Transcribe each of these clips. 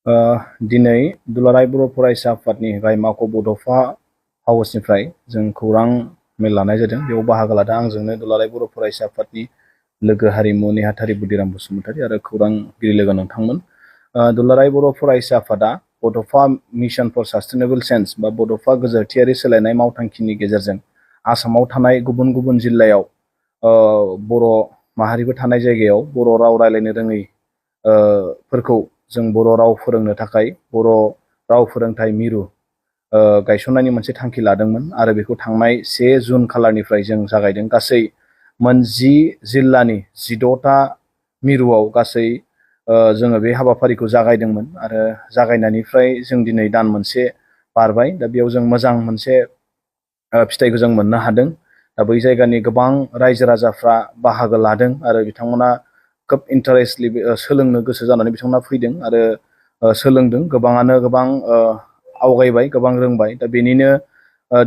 दिनै दुलाराय बर' फरायसा आफादनि गाहाय मावख' बड'फा हाउसनिफ्राय जों खौरां मेल लानाय जादों। बेयाव बाहागो लादों आंजोंनो दुलाराय बर' फरायसा आफादनि लोगो हारिमु नेहाथारि बुदिराम बसुमतारी आरो खौरांगिरि लोगो नोंथांमोन। दुलाराय बर' फरायसा आफादा बड'फा मिशन फर सास्टेनेबल चेन्ज बा बड'फा गोजोरथियारि सोलायनाय मावथांखिनि गेजेरजों आसामाव थानाय गुबुन गुबुन जिल्लायाव बर' माहारिफोर थानाय जायगायाव बर' राव रायज्लायनो रोङै फोरखौ जों बर' राव फोरोंनो थाखाय बर' राव फोरोंथाय मिरु गायसननायनि मोनसे थांखि लादोंमोन आरो बेखौ थांनाय 1 जुन खालारनिफ्राय जों जागायदों। गासै 10 जिल्लानि 16टा मिरुआव गासै जोङो बे हाबाफारिखौ जागायदोंमोन आरो जागायनायनिफ्राय जों दिनै दान मोनसे बारबाय। दा बेयाव जों मोजां मोनसे फिथाइखौ जों मोननो हादों। दा बै जायगानि गोबां रायजो राजाफ्रा बाहागो लादों आरो बिथांमोना खोब इन्टारेस्टलि सोलोंनो गोसो जानानै बिथांमोना फैदों आरो सोलोंदों। गोबाङानो गोबां आवगायबाय, गोबां रोंबाय। दा बेनिनो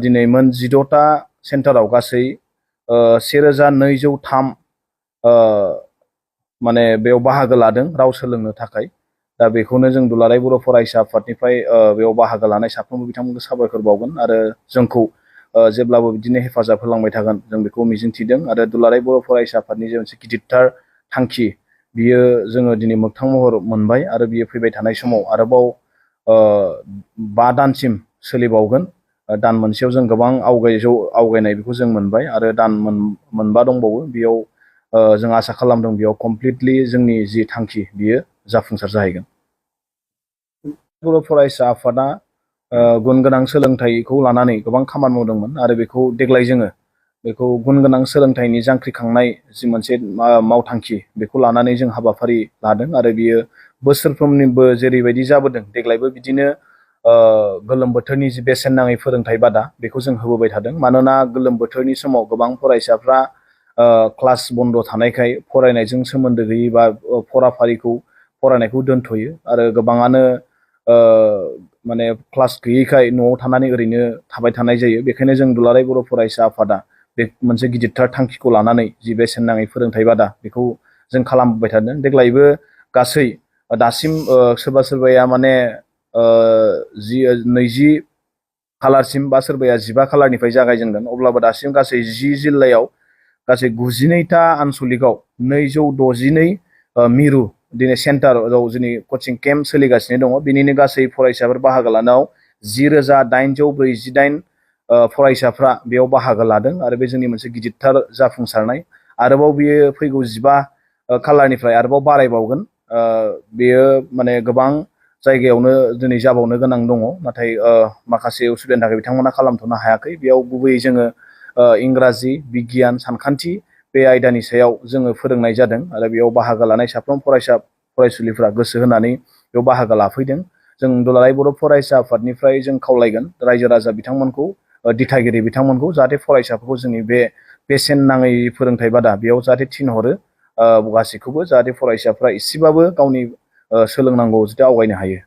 दिनै 16टा सेन्टाराव गासै 1203 माने बेयाव बाहागो लादों राव सोलोंनो थाखाय। दा बेखौनो जों दुलाराय बर' फरायसा आफादनिफ्राय बेयाव बाहागो लानाय साफ्रोमबो बिथांमोनखौ साबायखर बावगोन आरो जोंखौ जेब्लाबो बिदिनो हेफाजाब होलांबाय थागोन जों बेखौ मिजिंथिदों। आरो दुलाराय बर' फरायसा आफादनि जे मोनसे गिदिरथार थांखि बियो जोङो दिनै मोगथां महर मोनबाय आरो बियो फैबाय थानाय समाव आरोबाव 5 दानसिम सोलिबावगोन। दान मोनसेयाव जों गोबां आवगायनाय बेखौ जों मोनबाय आरो दान मोनबा दंबावो। बेयाव जों आसा खालामदों बेयाव कमप्लिटलि जोंनि जि थांखि बियो जाफुंसार जाहैगोन। बर' फरायसा आफादा गुन गोनां सोलोंथाइखौ लानानै गोबां खामानि मावदोंमोन आरो बेखौ देग्लाय जोङो बेखौ गुन गोनां सोलोंथाइनि जांख्रिखांनाय जि मोनसे मावथांखि बेखौ लानानै जों हाबाफारि लादों आरो बियो बोसोरफ्रोमनिबो जेरैबायदि जाबोदों देग्लायबो बिदिनो गोलोम बोथोरनि जि बेसेन नाङै फोरोंथाइ बादा बेखौ जों होबोबाय थादों। मानोना गोलोम बोथोरनि समाव गोबां फरायसाफ्रा क्लास बन्द' थानायखाय फरायनायजों सोमोन्दो गैयै बा फरायनायखौ दोनथ'यो आरो गोबाङानो माने क्लास गैयैखाय न'आव थानानै ओरैनो थाबाय थानाय जायो। बेखायनो जों दुलाराय बर' फरायसा आफादा बे मोनसे गिदिरथार थांखिखौ लानानै जि बेसेन नाङै फोरोंथाइ बादा बेखौ जों खालामबोबाय थादों। देग्लायबो गासै दासिम सोरबा सोरबाया माने 20 खालारसिम बा सोरबाया 15 खालारनिफ्राय जागायजेनगोन। अब्लाबो दासिम गासै 10 जिल्लायाव गासै 92टा आनसलिकआव 262 मिरु दिनै सेन्टाराव जोंनि कचिं केम्प सोलिगासिनो दङ। बिनिनो गासै फरायसाफोर बाहागो लानायाव 10,848 फरायसाफ्रा बेयाव बाहागो लादों आरो बे जोंनि मोनसे गिदिरथार जाफुंसारनाय। आरोबाव बियो फैगौ 15 खालारनिफ्राय आरोबाव बारायबावगोन। बेयो माने गोबां जायगायावनो दिनै जाबावनो गोनां दङ, नाथाय माखासे उसुबिदानि थाखाय बिथांमोना खालामथ'नो हायाखै। बेयाव गुबैयै जोङो इंराजि, बिगियान, सानखान्थि बे आयदानि सायाव जोङो फोरोंनाय जादों आरो बेयाव बाहागो लानाय साफ्रोम फरायसुलिफ्रा गोसो होनानै बेयाव बाहागो लाफैदों। जों दुलाराय बर' फरायसा आफादनिफ्राय जों खावलायगोन रायजो राजा बिथांमोनखौ, दिथागिरि बिथांमोनखौ जाहाथे फरायसाफोरखौ जोंनि बे बेसेन नाङै फोरोंथाइ बादा बेयाव जाहाथे थिनहरो गासैखौबो, जाहाथे फरायसाफ्रा एसेबाबो गावनि सोलोंनांगौ जाहाथे आवगायनो हायो।